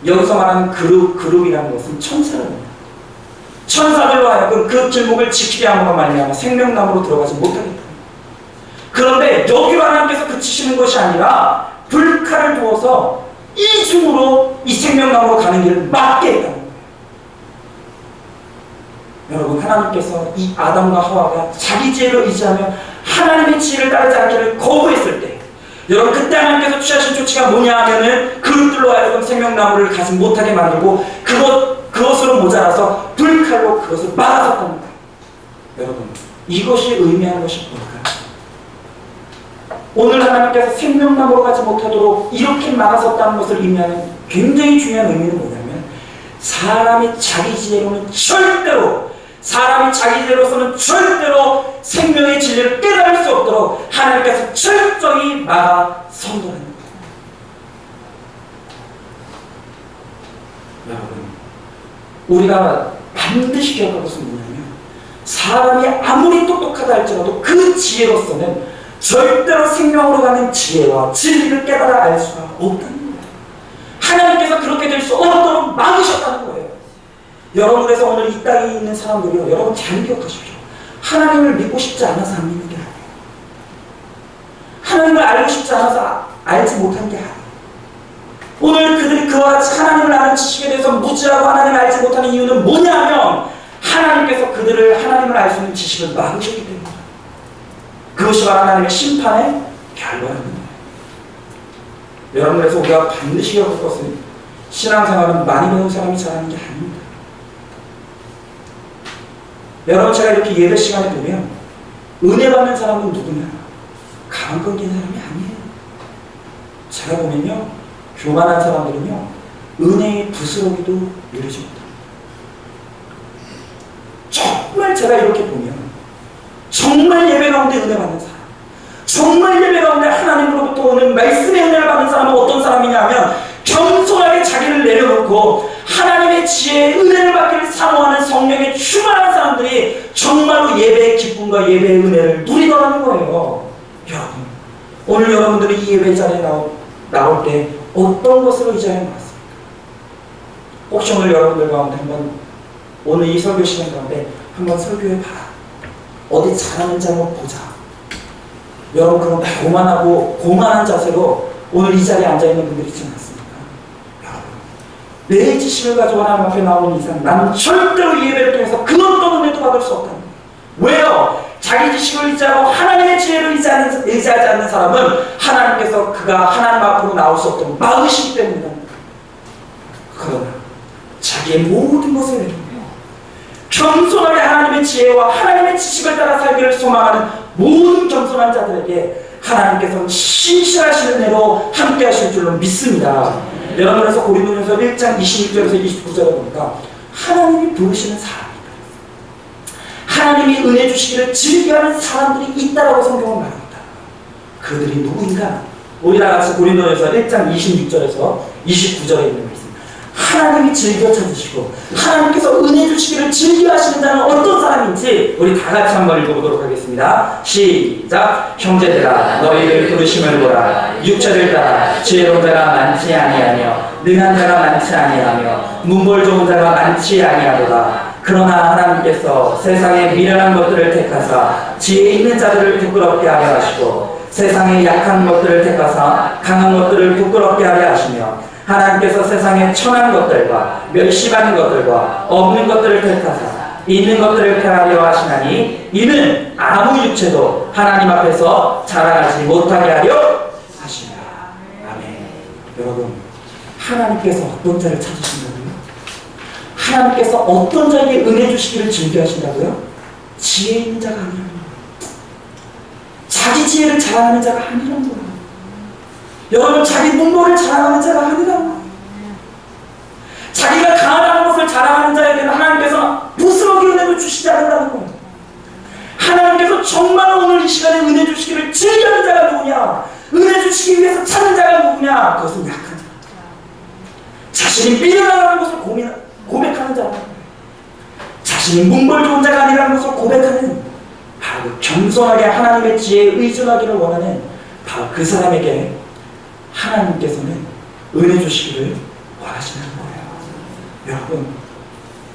여기서 말하는 그룹이라는 것은 천사랍니다. 천사들로 하여금 그 길목을 지키게 함으로 말미암아 생명나무로 들어가지 못하겠다. 그런데 여기로 하나님께서 그치시는 것이 아니라 불칼을 두어서 이중으로 이 생명나무로 가는 길을 막게 했다는 거예요. 여러분, 하나님께서 이 아담과 하와가 자기 지혜를 의지하며 하나님의 지혜를 따르지 않기를 거부했을 때 여러분, 그때 하나님께서 취하신 조치가 뭐냐 하면은 그룹들로 하여금 생명나무를 가지 못하게 만들고 그것으로 모자라서 불칼로 그것을 막아섰답니다. 여러분, 이것이 의미하는 것이 뭘까요? 오늘 하나님께서 생명나무로 가지 못하도록 이렇게 막아섰다는 것을 의미하는 굉장히 중요한 의미는 뭐냐면 사람이 자기 지혜로는 절대로 생명의 진리를 깨달을 수 없도록 하나님께서 철저히 막아 선도하는 거예요. 여러분, 우리가 반드시 기억할 것은 뭐냐면 사람이 아무리 똑똑하다 할지라도 그 지혜로서는 절대로 생명으로 가는 지혜와 진리를 깨달아 알 수가 없다는 거예요. 하나님께서 그렇게 될 수 없도록 막으셨다는 거예요. 여러분, 그래서 오늘 이 땅에 있는 사람들이요, 여러분 잘 기억하십시오. 하나님을 믿고 싶지 않아서 안 믿는 게 아니에요. 하나님을 알고 싶지 않아서 알지 못한 게 아니에요. 오늘 그들이 그와 같이 하나님을 아는 지식에 대해서 무지하고 하나님을 알지 못하는 이유는 뭐냐면 하나님께서 그들을 하나님을 알 수 있는 지식을 막으셨기 때문입니다. 그것이 바로 하나님의 심판의 결과입니다. 여러분, 그래서 우리가 반드시 기억할 것은 신앙생활은 많이 배운 사람이 잘하는 게 아닙니다. 여러분, 제가 이렇게 예배 시간에 보면 은혜 받는 사람은 누구냐? 가방 끈긴 사람이 아니에요. 제가 보면요, 교만한 사람들은요, 은혜의 부스러기도 누리지 못합니다. 정말 제가 이렇게 보면 정말 예배 가운데 은혜 받는 사람, 정말 예배 가운데 하나님으로부터 오는 말씀의 은혜를 받는 사람은 어떤 사람이냐 하면 겸손하게 자기를 내려놓고 하나님의 지혜의 은혜를 받기를 사모하는 성령의 충만한 사람들이 정말로 예배의 기쁨과 예배의 은혜를 누리더라는 거예요. 여러분, 오늘 여러분들이 이 예배 자리에 나올 때 어떤 것으로 이 자리에 나왔습니까? 혹시 오늘 여러분들 가운데 한번 오늘 이 설교 시간 가운데 한번 설교해 봐라. 어디 잘하는지 한번 보자. 여러분, 그런 고만한 자세로 오늘 이 자리에 앉아있는 분들이 있지 않습니까? 여러분, 내 지식을 가지고 하나님 앞에 나오는 이상 나는 절대로 이 예배를 통해서 그 어떤 은혜도 받을 수 없다는 거예요. 왜요? 자기 지식을 의지하고 하나님의 지혜를 의지하지 않는 사람은 하나님께서 그가 하나님 앞으로 나올 수 없도록 막으시기 때문이다. 그러나 자기의 모든 것을 내리며 겸손하게 하나님의 지혜와 하나님의 지식을 따라 살기를 소망하는 모든 겸손한 자들에게 하나님께서는 신실하신 은혜로 함께 하실 줄로 믿습니다. 여러분, 그래서 고린도전서 1장 26절에서 29절에 보니까 하나님이 부르시는 사람이다, 하나님이 은혜 주시기를 즐겨하는 사람들이 있다라고 성경은 말합니다. 그들이 누구인가? 우리 다 같이 고린도전서 1장 26절에서 29절에 있는 말씀. 하나님이 즐겨 찾으시고 하나님께서 은혜 주시기를 즐겨 하시는 자는 어떤 사람인지 우리 다 같이 한번 읽어보도록 하겠습니다. 시작. 형제들아, 너희를 부르심을 보라. 육체를 따라 지혜로운 자가 많지 아니하며 능한 자가 많지 아니하며 문벌 좋은 자가 많지 아니하도다. 그러나 하나님께서 세상의 미련한 것들을 택하사 지혜 있는 자들을 부끄럽게 하려 하시고 세상의 약한 것들을 택하사 강한 것들을 부끄럽게 하려 하시며 하나님께서 세상의 천한 것들과 멸시받는 것들과 없는 것들을 택하사 있는 것들을 택하려 하시나니 이는 아무 육체도 하나님 앞에서 자랑하지 못하게 하려 하시니라. 아멘. 여러분, 하나님께서 어떤 자를 찾으신다고요? 하나님께서 어떤 자에게 은혜 주시기를 즐겨하신다고요? 지혜 있는 자가 아니라는 거예요. 자기 지혜를 자랑하는 자가 아니라는 거예요. 여러분, 자기 문고를 자랑하는 자가 아니라는 거예요. 자기가 강하다는 것을 자랑하는 자에게는 하나님께서는 부스러기 은혜도 주시지 않는다는 거예요. 하나님께서 정말 오늘 이 시간에 은혜 주시기를 즐겨하는 자가 누구냐? 은혜 주시기 위해서 찾는 자가 누구냐? 그것은 약한 자, 자신이 미련하다는 것을 고백하는 자, 자신이 문벌 좋은 자가 아니라는 것을 고백하는, 바로 겸손하게 하나님의 지혜에 의존하기를 원하는 바로 그 사람에게 하나님께서는 은혜 주시기를 원하시는 거예요. 여러분,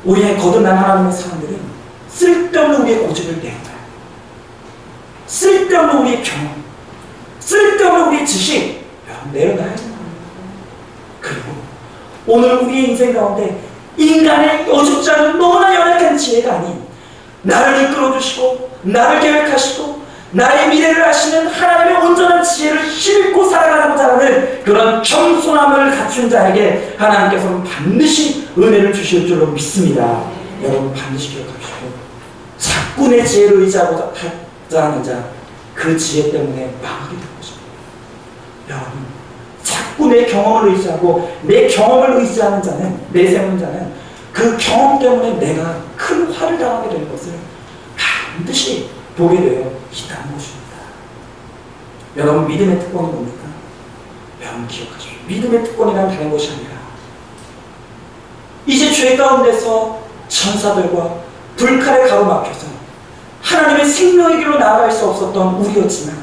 우리의 거듭난 하나님의 사람들은 쓸데없는 우리의 고집을 내어놔요. 쓸데없는 우리의 경험, 쓸데없는 우리의 지식, 여러분, 내려놔야 돼요. 그리고 오늘 우리의 인생 가운데 인간의 어줍지 않은 너무나 연약한 지혜가 아닌 나를 이끌어주시고 나를 계획하시고 나의 미래를 아시는 하나님의 온전한 지혜를 싣고 살아가고자 하는 그런 겸손함을 갖춘 자에게 하나님께서는 반드시 은혜를 주실 줄로 믿습니다. 여러분, 반드시 기억하십시오. 자꾸 내 지혜를 의지하고자 하는 자, 그 지혜 때문에 망하게 될 것입니다. 여러분, 자꾸 내 경험을 의지하고 내 경험을 의지하는 자는, 내세우는 자는 그 경험 때문에 내가 큰 화를 당하게 되는 것을 반드시 보게 되어 있다는 것입니다. 여러분, 믿음의 특권이 뭡니까? 여러분, 기억하십시오. 믿음의 특권이란 다른 것이 아니라 이제 죄 가운데서 천사들과 불칼에 가로막혀서 하나님의 생명의 길로 나아갈 수 없었던 우리였지만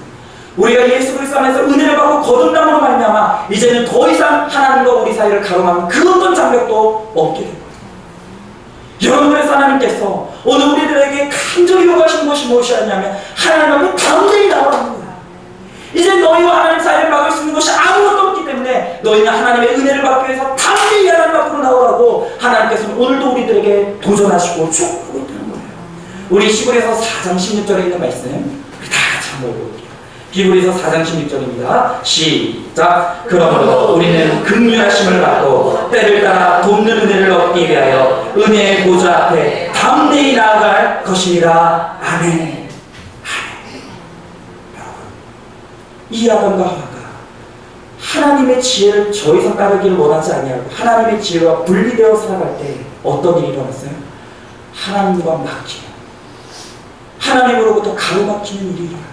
우리가 예수 그리스도 안에서 은혜를 받고 거듭남으로 말미암아 이제는 더 이상 하나님과 우리 사이를 가로막는 그 어떤 장벽도 없게 됩니다. 여러분의 하나님께서 오늘 우리들에게 간절히 요구하신 것이 무엇이었냐면 하나님 앞에 담대히 나오라는 거예요. 이제 너희와 하나님 사이를 막을 수 있는 것이 아무것도 없기 때문에 너희는 하나님의 은혜를 받기 위해서 담대히 하나님 앞으로 나오라고 하나님께서는 오늘도 우리들에게 도전하시고 축복하고 있다는 거예요. 우리 히브리서 4장 16절에 있는 말씀 우리 다 같이 한번 읽어볼게요. 히브리서 4장 16절입니다. 시작. 그러므로 우리는 긍휼하심을 받고 때를 따라 돕는 은혜를 얻기 위하여 은혜의 보좌 앞에 담대히 나아갈 것이니라. 아멘. 이 아담과 하와가 하나님의 지혜를 더 이상 따르기를 원하지 아니하고 하나님의 지혜와 분리되어 살아갈 때 어떤 일이 일어났어요? 하나님과 막히는, 하나님으로부터 가로막히는 일이 일어났다.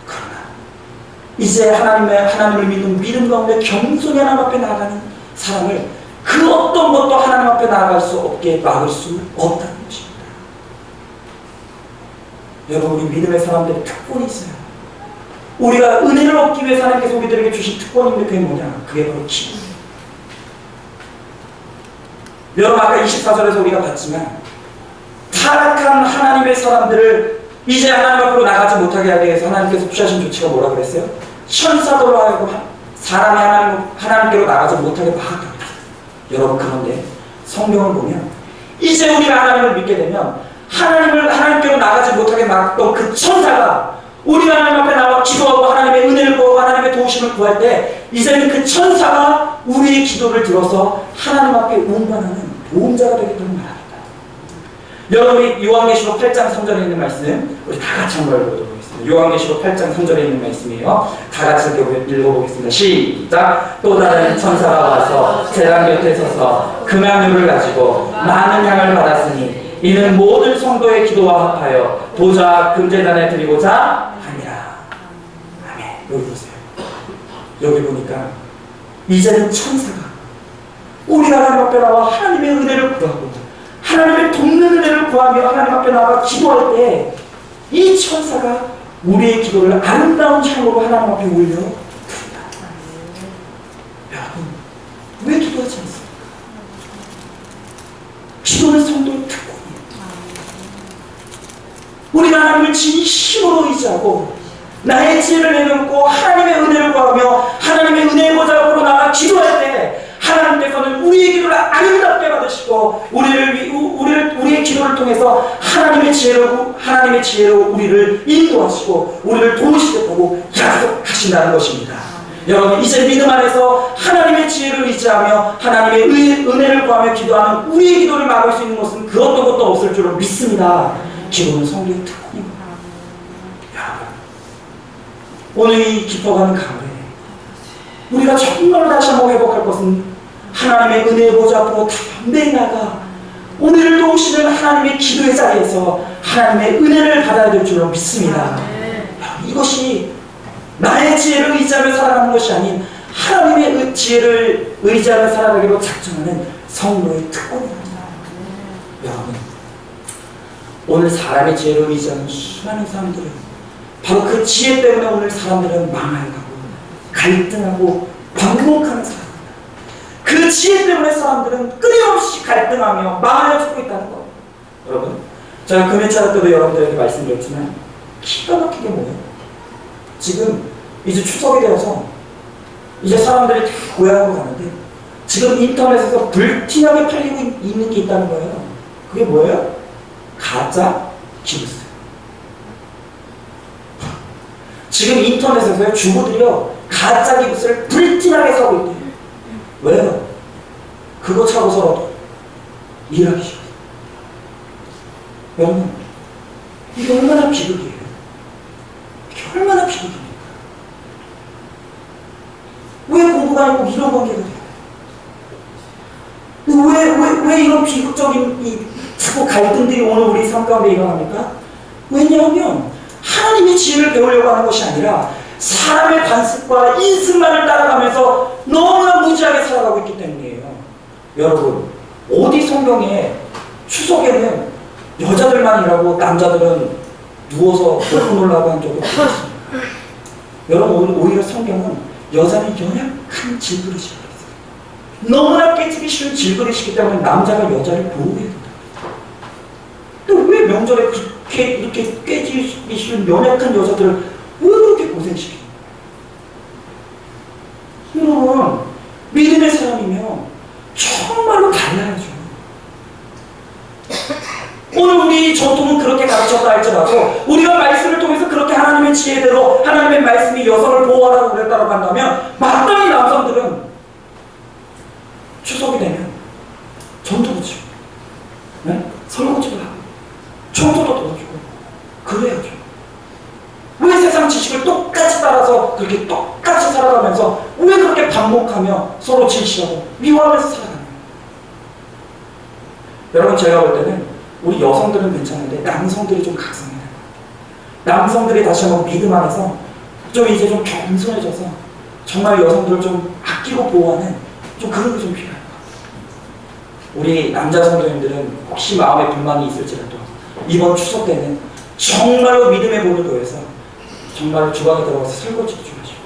그러나 이제 하나님을 믿는 믿음 가운데 겸손히 하나님 앞에 나아가는 사람을 그 어떤 것도 하나님 앞에 나아갈 수 없게 막을 수 없다는 것입니다. 여러분, 우리 믿음의 사람들의 특권이 있어요. 우리가 은혜를 얻기 위해서 하나님께서 우리들에게 주신 특권인데 그게 뭐냐? 그게 바로 기도예요. 여러분, 아까 24절에서 우리가 봤지만 타락한 하나님의 사람들을 이제 하나님 앞으로 나가지 못하게 하기 위해서 하나님께서 취하신 조치가 뭐라 그랬어요? 천사들로 하여금 사람이 하나님께로 나가지 못하게 막았다고 했어요. 여러분, 그런데 성경을 보면 이제 우리가 하나님을 믿게 되면 하나님께로 나가지 못하게 막았던 그 천사가 우리가 하나님 앞에 나와 기도하고 하나님의 은혜를 구하고 하나님의 도우심을 구할 때 이제는 그 천사가 우리의 기도를 들어서 하나님 앞에 운반하는 보험자가 되겠다는 말입니다. 여러분이 요한계시록 8장 3절에 있는 말씀 우리 다 같이 한번 읽어보도록 하겠습니다. 요한계시록 8장 3절에 있는 말씀이에요. 다 같이 읽어보겠습니다. 시작. 또 다른 천사가 와서 제단 곁에 서서 금향유를 가지고 많은 향을 받았으니 이는 모든 성도의 기도와 합하여 보좌 금제단에 드리고자 함이라. 아멘. 여기 보세요. 여기 보니까 이제는 천사가 우리 하나님 앞에 나와 하나님의 은혜를 구하고 하나님의 돕는 은혜를 구하며 하나님 앞에 나와 기도할 때 이 천사가 우리의 기도를 아름다운 향으로 하나님 앞에 올려드린다. 여러분, 왜 기도하지 않습니까? 기도는 성도의 특권. 우리가 하나님을 진심으로 의지하고 나의 지혜를 내놓고 하나님의 은혜를 구하며 하나님의 은혜의 보좌 앞으로 나가 기도할 때 하나님께서는 우리의 기도를 아름답게 받으시고 우리의 기도를 통해서 하나님의 지혜로 우리를 인도하시고 우리를 도우시겠다고 약속하신다는 것입니다. 여러분, 이제 믿음 안에서 하나님의 지혜를 의지하며 하나님의 은혜를 구하며 기도하는 우리의 기도를 막을 수 있는 것은 그 어떤 것도 없을 줄로 믿습니다. 기도는 성도의 특권입니다. 여러분, 오늘 이 깊어가는 가을에 우리가 정말 다시 한번 회복할 것은 하나님의 은혜의 보좌 앞으로 담대히 나가 오늘을 도우시는 하나님의 기도의 자리에서 하나님의 은혜를 받아야 될 줄로 믿습니다. 여러분, 이것이 나의 지혜를 의지하며 살아가는 것이 아닌 하나님의 지혜를 의지하며 살아가기로 작정하는 성도의 특권입니다. 여러분, 오늘 사람의 지혜를 의지하는 수많은 사람들은 바로 그 지혜 때문에 오늘 사람들은 망해가고 갈등하고 반복하는 사람입니다. 그 지혜 때문에 사람들은 끊임없이 갈등하며 망하여 죽고 있다는 거예요. 여러분, 제가 금요차례 때도 여러분들에게 말씀드렸지만 기가 막히게 뭐예요? 지금 이제 추석이 되어서 이제 사람들이 다 고향으로 가는데 지금 인터넷에서 불티나게 팔리고 있는 게 있다는 거예요. 그게 뭐예요? 가짜 기부스. 지금 인터넷에서요, 주부들이요 가짜 기부스를 불티나게 사고 있대요. 왜요? 그거 차고서라도 일하기 싫어요. 여러분, 이게 얼마나 비극이에요. 이게 얼마나 비극입니까? 왜 공부가 아니고 이런 관계가 돼요? 왜 이런 비극적인 자꾸 갈등들이 오늘 우리 삶 가운데 일어납니까? 왜냐하면 하나님의 지혜를 배우려고 하는 것이 아니라 사람의 관습과 인습만을 따라가면서 너무나 무지하게 살아가고 있기 때문이에요. 여러분, 어디 성경에 추석에는 여자들만 일하고 남자들은 누워서 먹고 놀라고 한 적이 없습니다. 여러분, 오히려 성경은 여자는 연약한 질그릇이라고 했어요. 너무나 깨지기 쉬운 질그릇이기 때문에 남자가 여자를 보호해야 된다. 왜 명절에 그렇게 이렇게 깨지기 쉬운 연약한 여자들을 왜 그렇게 고생시키는 거예요? 여러분, 믿음의 사람이면 정말로 달라야죠. 오늘 우리 전통은 그렇게 가르쳤다 할지라도 우리가 말씀을 통해서 그렇게 하나님의 지혜대로 하나님의 말씀이 여성을 보호하라고 그랬다고 한다면 마땅히 남성들은 추석이 되면 전도 붙이고, 네? 설거지도 하고 청소도 도와주고 그래야죠. 왜 세상 지식을 똑같이 따라서 그렇게 똑같이 살아가면서 왜 그렇게 반복하며 서로 질시하고 미워하면서 살아가나요? 여러분, 제가 볼 때는 우리 여성들은 괜찮은데 남성들이 좀 각성해야 돼요. 남성들이 다시 한번 믿음 안에서 좀 이제 좀 겸손해져서 정말 여성들을 좀 아끼고 보호하는 좀 그런 게 좀 필요할 것 같아요. 우리 남자 성도님들은 혹시 마음에 불만이 있을지라도 이번 추석 때는 정말로 믿음의 본을 더해서 정말 주방에 들어가서 설거지도 좀 하시고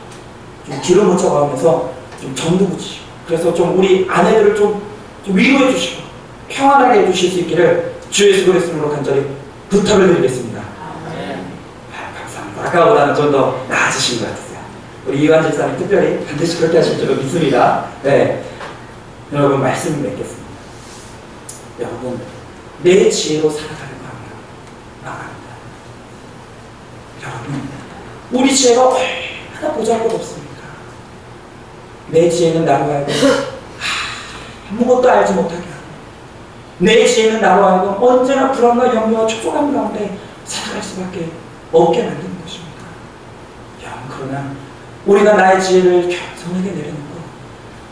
좀 기름 묻혀가면서 좀 전도 붙이시고 그래서 좀 우리 아내들을 좀 위로해 주시고 평안하게 해주실 수 있기를 주 예수 그리스도로 간절히 부탁을 드리겠습니다. 감사합니다. 아까보다는 좀 더 나아지신 것 같으세요. 우리 이완 집사님 특별히 반드시 그렇게 하실 줄로 믿습니다. 네, 여러분 말씀 맺겠습니다. 여러분, 내 지혜로 살아가는 거 망합니다. 여러분, 우리 지혜가 얼마나 보잘것없습니까? 내 지혜는 나로 하여금 아무것도 알지 못하게 하고 내 지혜는 나로 하여금 언제나 불안과 염려와 초조감 가운데 살아갈 수밖에 없게 만드는 것입니다. 여러분, 그러나 우리가 나의 지혜를 겸손하게 내려놓고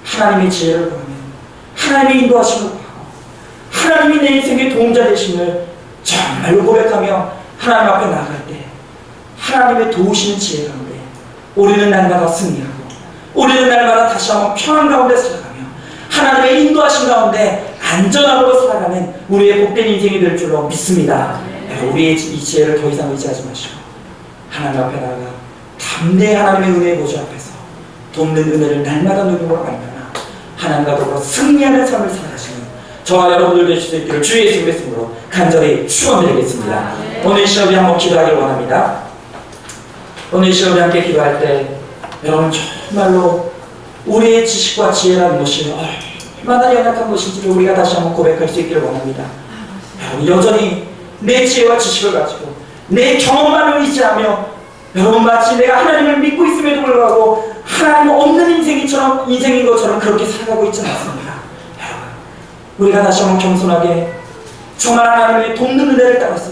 하나님의 지혜를 구하면 하나님의 인도하심을 구하고 하나님이 내 인생의 도움자 되심을 정말로 고백하며 하나님 앞에 나아갈 때 하나님의 도우시는 지혜 가운데 우리는 날마다 승리하고 우리는 날마다 다시 한번 평안 가운데 살아가며 하나님의 인도하심 가운데 안전하고 살아가는 우리의 복된 인생이 될 줄로 믿습니다. 우리의 이 지혜를 더 이상 의지하지 마시고 하나님 앞에 나아가 담대히 하나님의 은혜의 보좌 앞에서 돕는 은혜를 날마다 누리므로 말미암아 하나님과 더불어 승리하는 삶을 살아가시는 저와 여러분들 되실 수 있기를 주 예수 그리스도로 간절히 축원드리겠습니다. 오늘 시험에 한번 기도하길 원합니다. 오늘 시험에 함께 기도할 때 여러분 정말로 우리의 지식과 지혜라는 것이 얼마나 연약한 것인지를 우리가 다시 한번 고백할 수 있기를 원합니다. 여러분, 여전히 내 지혜와 지식을 가지고 내 경험만을 의지하며 여러분 마치 내가 하나님을 믿고 있음에도 불구하고 하나님 없는 인생인 것처럼 그렇게 살아가고 있지 않습니다. 여러분, 우리가 다시 한번 겸손하게 정말 하나님의 돕는 은혜를 따라서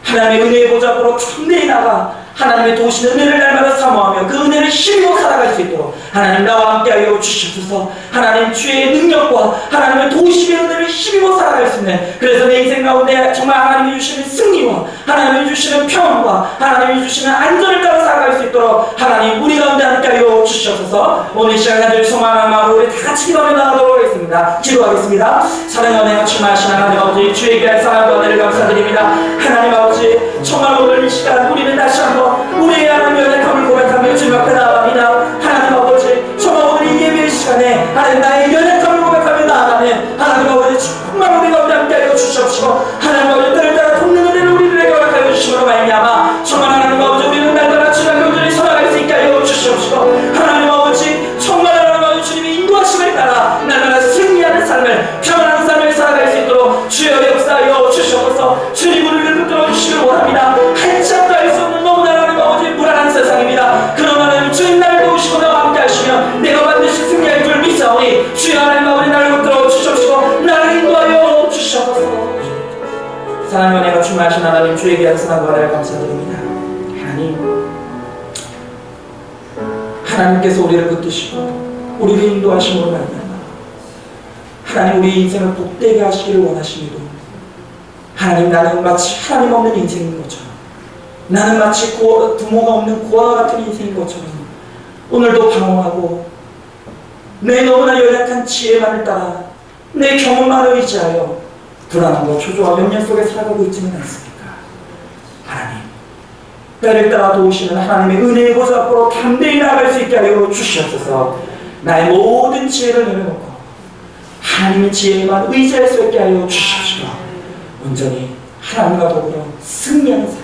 하나님의 은혜의 보좌 앞으로 담대히 나가 하나님의 도우시는 은혜를 날마다 사모하며 그 은혜를 힘입어 살아갈 수 있도록 하나님 나와 함께하여 주시옵소서. 하나님 주의 능력과 하나님의 도우심의 은혜를 힘입어 살아갈 수 있는 그래서 내 인생 가운데 정말 하나님이 주시는 승리와 하나님이 주시는 평안과 하나님이 주시는 안전을 따라 살아갈 수 있도록 하나님 우리 가운데 함께하여 주시옵소서. 오늘 시간 간절히 소망하는 마음으로 우리 다 같이 기도하며 나가도록 하겠습니다. 기도하겠습니다. 사랑과 은혜가 충만하신 하나님 아버지 주의 귀한 사랑과 은혜를 감사드립니다. 하나님 아버지 정말 오늘 이 시간 우리는 다시 한번 우리의 하나님의 연약함을 고백하며 주님 앞에 나아갑니다. 하나님 아버지 정말 오늘 이 예배의 시간에 하나님 나의 연약함을 고백하며 나아가는 하나님 아버지 정말 우리 가운데 함께하여 주시옵시고 하나님 아버지 때를 따라 돕는 은혜를 우리들에게 허락하여 주시므로 말미암아 정말 하나님 아버지 우리는 날마다 주님 온전히 살아갈 수 있게 하여 주시옵시고 하나님 아버지 정말 하나님 아버지 주님의 인도하심을 따라 날마다 승리하는 삶을 평안한 삶을 살아갈 수 있도록 주여 역사하여 주시옵소서. 주님 우리를 붙들어 주시길 원합니다. 한참도 알 수 없는 너무나 하나님 아버지 불안한 세상입니다. 그러나 하나님 주님 나를 도우시고 나와 함께 하시면 내가 반드시 승리할 줄 믿사오니 주여 하나님 아버지 나를 붙들어 주시옵시고 나를 인도하여 주시옵소서. 사랑의 은혜가 충만하신 하나님 주의 귀한 사랑과 나를 감사드립니다. 하나님께서 우리를 붙드시고 우리를 인도하심으로 말미암아 하나님 우리 인생을 복되게 하시기를 원하시기도 하나님 나는 마치 하나님 없는 인생인 것처럼 나는 마치 부모가 없는 고아와 같은 인생인 것처럼 오늘도 방황하고 내 너무나 연약한 지혜만을 따라 내 경험만을 의지하여 불안함과 초조와 염려 속에 살아가고 있지는 않습니까? 하나님 때를 따라 도우시는 하나님의 은혜의 보좌 앞으로 담대히 나아갈 수 있게 하여 주시옵소서. 나의 모든 지혜를 내려놓고 하나님의 지혜에만 의지할 수 있게 하여 주시옵시고 온전히 하나님과 더불어 승리하는 삶,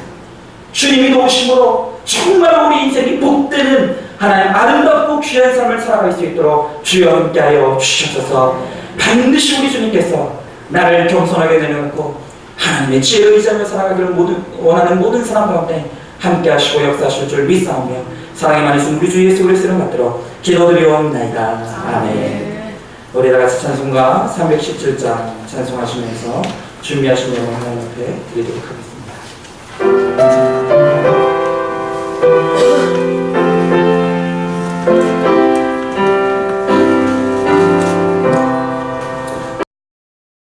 주님이 도우심으로 정말 우리 인생이 복되는 하나님 아름답고 귀한 삶을 살아갈 수 있도록 주여 함께하여 주시옵소서. 반드시 우리 주님께서 나를 겸손하게 내려놓고 하나님의 지혜를 의지하며 살아가기를 원하는 모든 사람 가운데 함께하시고 역사하실 줄 믿사오며 사랑의 많으신 우리 주 예수 그리스도를 받들어 기도드리옵나이다. 아멘. 우리 다 같이 찬송가 317장 찬송하시면서 준비하신 내용 하나님 앞에 드리도록 하겠습니다.